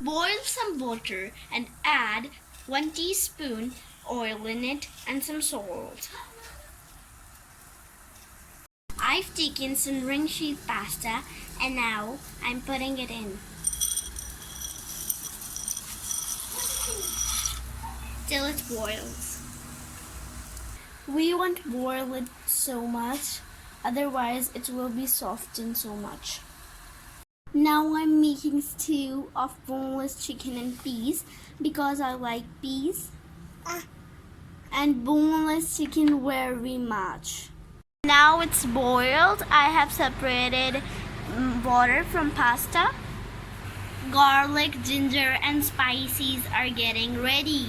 Boil some water and add 1 teaspoon oil in it and some salt. I've taken some ring sheet pasta and now I'm putting it in. Till it boils. We won't boil it so much, otherwise it will be softened so much. Now I'm making stew of boneless chicken and peas because I like peas and boneless chicken very much. Now it's boiled. I have separated water from pasta. Garlic, ginger and spices are getting ready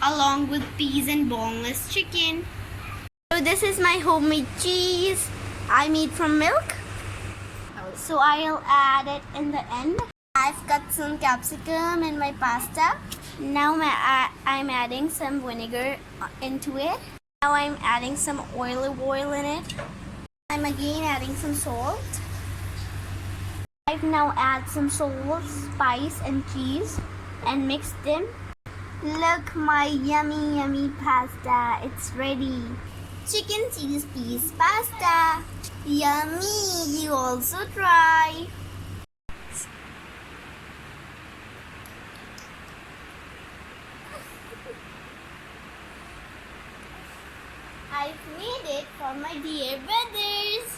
along with peas and boneless chicken. So this is my homemade cheese I made from milk. So I'll add it in the end. I've cut some capsicum in my pasta. Now I'm adding some vinegar into it. Now I'm adding some olive oil in it. I'm again adding some salt. I've now add some salt, spice and cheese and mix them. Look, my yummy pasta, it's ready. Chicken cheese peas pasta. Yummy, you also try. I've made it for my dear brothers.